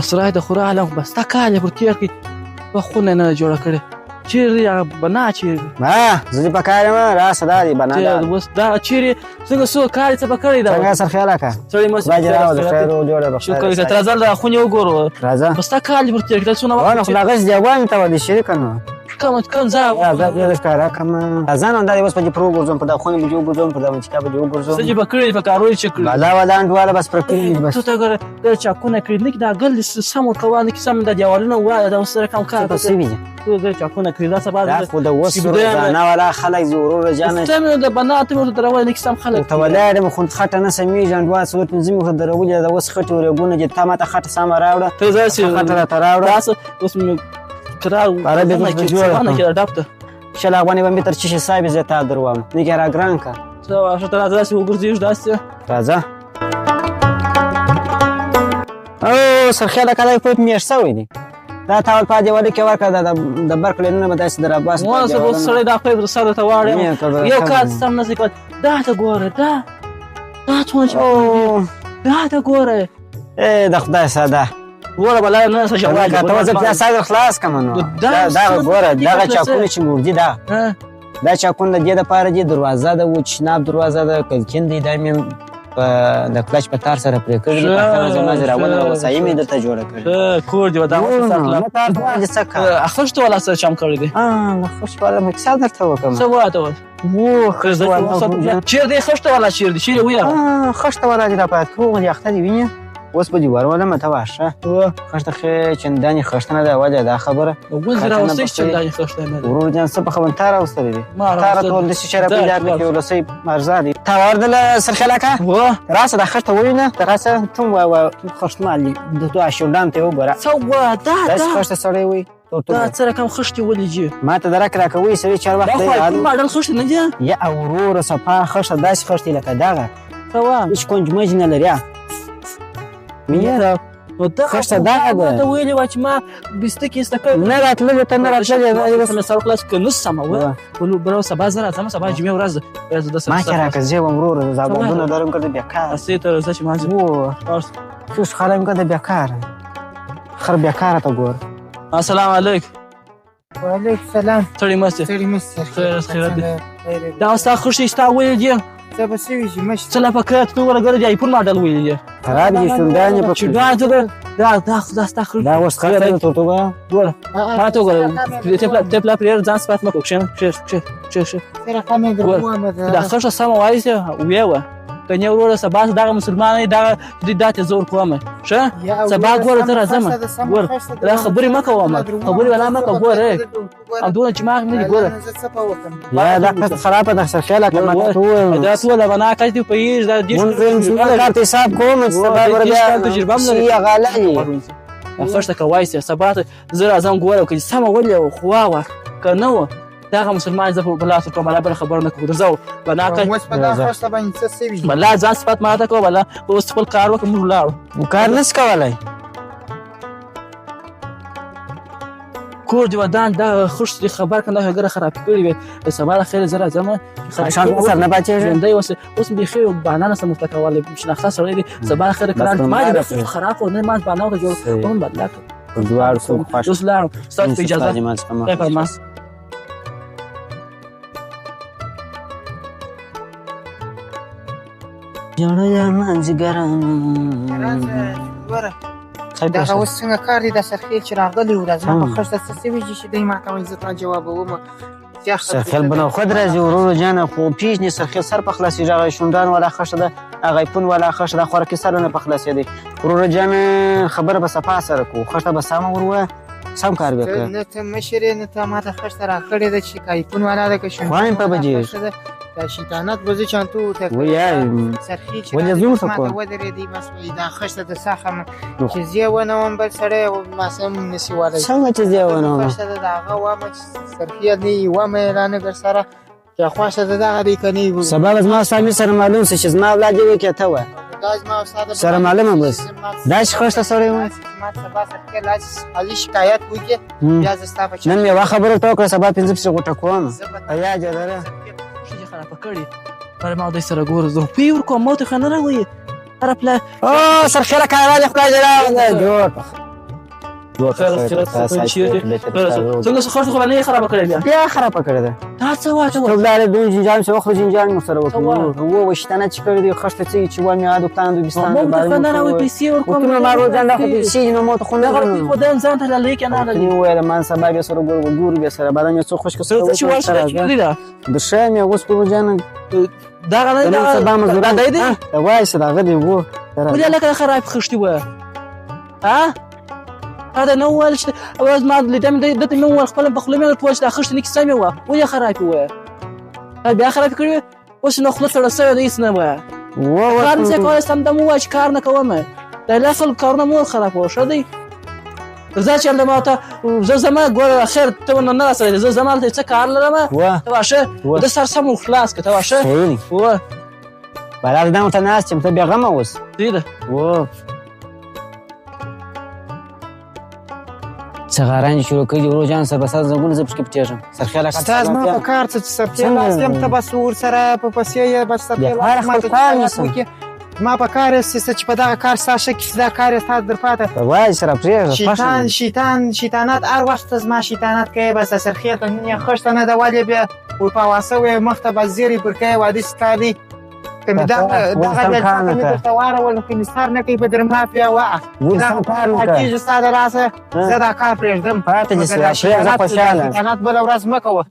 سرای د خورا عالم بس تا کال پر تیر کې په خونه نه جوړه کړې چیرې بنا چیرې زه دې په کار یم راسه دا دې بنا ده اوس دا چیرې څنګه څو کال څه به کړی دا څنګه سرخیله که سړی مو خدای دې راوله خیر وجوړه به شکر که تر ځل د خونې وګورو راځه بس تا کال پر تیر کې څونه ونه خو دغسې دی غواړم ته به دې شریکه نو کم ځای زه ډېره ښکاره کړم راځه نو دا دې اوس په دې پر وګرځوم په دا خونې به دې وګرځوم په دا منچکا به دې وګرځوم څه چې به کړي په کارونه چې کړي بالا والا انډواله بس پر کړي بس ته ته ګوره دا چاکونه کړي نه دا ګل سم ورکوه نه سم د دیوالونه وایه دا اوس سره کم کار څه وي دا چاکونه کړي دا سبا دا خو د اوس دانه والا خلک زه وروره جانه ته د بنا ته ورته درول نه سم خلک ته ولاړم خو خټه نه سمېږي انډوا څلور پنځه مې ورته درولې دا اوس خټې ورېګونه چې تا ماته خټه سمه راوړه ته ځه خټه راته راوړه اوس مې کرا پاره دې اوس جوړه کړه ډاپته شل افغانۍ به مې تر چشي صاحب زه تا دروم دیګه را ګران کا ته واشه ته راځه وګرځېږ داسې راځه او سرخیله کله په میاشت سوی دی دا تاول په دیواله کې ورکړه د برکلینونه به داسې در عباس مو اوس سړی دا خو سره ته واړم یو کار سم نه کوي دا ته ګوره دا څونه دا ته ګوره د خدای ساده ګوره بلا نه څه جواب ته زه بیا صادر خلاص کم نو دا ګوره دغه چاکونه چې موردي دا چاکونه د دې دپاره دي دروازه ده و چناب دروازه ده کلکین دی دا مې د کلچ په تار سره پرې کړي دي په زما زراونه وسایل مې درته جوړه کړي کور دی دا اخښت ولا څه چم کړی دی اخښت ولا مې څه درته وکم څه واته و چیر دی خښت ولا چیر دی چیر ویا خښت ولا دی دا پات کوم دی اخته دی ویني اوس به دې ورونه مته واشه خښته خې چندانې خښته نه ده وجه دا خبره وګوره راوستي چندانې خښته نه ده ورور جان څه په خبر تا راوستلی دی تا راته داسې شی راپیدا کړې چې ولسۍ مرزا دی تا واردله سرخیله که راسه دا خښته ووینه ته راسه ته م وایه خښتمال دي د دوه شونډانو ته یې وګوره څه وه داسې خښته سړی وایي دا څه رقم خښتې ولې جي ما ته درک راکوي سړي چار وخت دا خو ماډل خښتې نه دي یا وروره صفا خښته داسې خښتې لکه دغه څه وه هېڅ کونج مج نه لري مینه خښته دغه ده ته ویلې وه چې ما بستکې ایسته کړی نه راتللې ته نه راتللې سر خلاص که نه سمه وه بلو سبا زه راځم سبا جمعې ورځ ده ما چې راکړه زه وم وروره زابادونه لرم که د بېکاره هسې ته راځه چې ما څوس خلم که د بېکاره خر بېکاره ته ګوره السلام علیکم وعلیکم السلام سړی مستې خیر خیرت دی دا ستا خښتې ستا ویلې دي څه به څه وي چې مشت څه لا پکړه ته ورګره دی ایفون ماډل ویلې دي خراب دي شونډانې په دا ستا خښتې دا اوس خلک ده توتوبه ګوره ما ته وګوره ته پلا پرېږده ځان صفات مه کړو کښېنه ښه څه رقم یې درکومه دا خښته سمه وایسته ویې وه که نه وروره سبا دغه مسلمان دغه دا ته زه ورکوم ښه سبا ګوره ته راځم ګوره دا خبرې مه کوه خبرې ولا مه کوه ګوره همدونه چې ما نه دي ګوره یا دا قصد خرابه ده سرخیله که ما درته ووایم دا ټوله بنا کس دي پوهېږي دا مونږ کارت حساب کوم چې سبا ګوره بیا تجربه هم لري غاله وي دا خښته که وایسې سبا ته زه راځم ګوره که سمه ولې خوا وه که نه وه دغه مسلمان زه په لاس ورکوم بلا بله خبره نه کوو درځه بنا اوس په دا خښته باندې څه سوي بلا ځان صفت ماته کوه بلا اوس خپل کار وکړه موږ ولاړو کار نس کولی کور دې ودان دا خښتې خبر کړه دا هګره خرابې کړې وې د سبا د خیر زه راځم شان سر نه پاچېږي ژوندی اوس بیخي بهانه نسم ورته کولی شناخته سړی دی سبا د خیر کار ما دې خراب کړو نه ما بهانه ورته جوړ کوم بدلا کړ په دواړو څوک خوښ اوس لاړم ستاسو په اجازه خدای فرمان جوړه منځګرانو دغه اوس څنګه کار دی دا سرخیل چې راغلی و دا زما په خښته څه سوي چې دی ما ته وایي زه تا جوابوم سرخیل بنو خود راځي ورورو جانه خو پیژنې سرخیل سر په خلاصېږي هغه شونډان والا خښته ده هغه ایفون والا خښته ده خوراکي سر نه په خلاصېدی ورورو جانه خبره به صفا سره کوو خښته به سمه ور ووایه سم کار به کوه نه ته مشر یې نه ته ما ته خښته راکړې ده چې که ایفون والا ده که خوایم په بجېږي دا شیطانت به زه چانتو ورته سرخیل چې ما ته ودرېدی بس وایي دا خښته د ساخم چې زه یې ونوم بل سړی ما سم نسي ولی څنګه چې زه یې ونوم خښته ده د هغه وامه چې سرخیل نه یې ومه یې رانه سره چې خوښه ده دغه دی که نه سبا به زما ستا سره معلوم شي چې زما اولاد یې وکړې ته وه سره معلومه بس داسې خښته سړی وه ما سبا سرخیل خالي شکایت وکړې بیا زه ستا په نن مې یوه خبره ورته وکړه سبا پنځه پسې غوټه کوم په یاد یې لره ښځې خرابه کړې پر ما دوی سره ګوره زه روپۍ ورکوم ما ته ښه نه راوایي هره پله سرخیله کارا دې خدای دې راوله جوړ څنګه خرڅ خو نه خراب کړی بیا خراب کړی ده دا څه واټو ته بلاره دوی جنجال سره خو جنجال مو سره وکړو وو وشتنه چې کړی دی خشته چې و مې ادو پلاند بستان مو د نه راوي پیسې ورکوم نو ما روزان دا پیسې نو مو ته خو نه غوړم خو دان ځان ته لای کنه نه نو وای ما سبا به سره ګورو به سره باندې څو خوش کسره چې واشه دا د شامه اوس په جان دا غنه دا سبا مزور دا دی وای سره غدي وو ولې لکه خراب خشتي و ها هذا نوال اوز ما لیدم دته نو خپل په خپل مې ټوش د خشت نه کیسه مې و ولې خراب و بیا خراب کړی اوس نو خپل سره سره هیڅ نه و کار څه کول سم د مو واش کار نه کوم دا لاخل کارونه مو خراب و شو دی زه چې لما ته زما ګور اخر ته نه سره زه زما ته څه کار لرم ته واشه د سر سم خلاص کته واشه و بلاد دمو ته ناس چې ته بیا غم اوس دی ده و څنګه شروع کړي ورو جان سره بس زغون زه پکې پټېږم سرخیاله استاد ما په کار څه سپیل لازم ته بس ور سره په پسې بس سپیل ما په کار چې په دا کار ساشه کې دا کار استاد در پاته وای سره پرېږه شیطانات هر وخت زما شیطانات کوي بس سرخیه ته نه خشته نه دا ولې بیا ور په واسه وي مخته بس زیری پر کوي وادي ستادي کله دا غږ ته واره ول کې نثار نه کوي په درما بیا وا دا کار کیږي استاد راسه زه دا کار پرېږدم پاتې شي پرېږه خوشاله شیطانات بل ورځ مکوه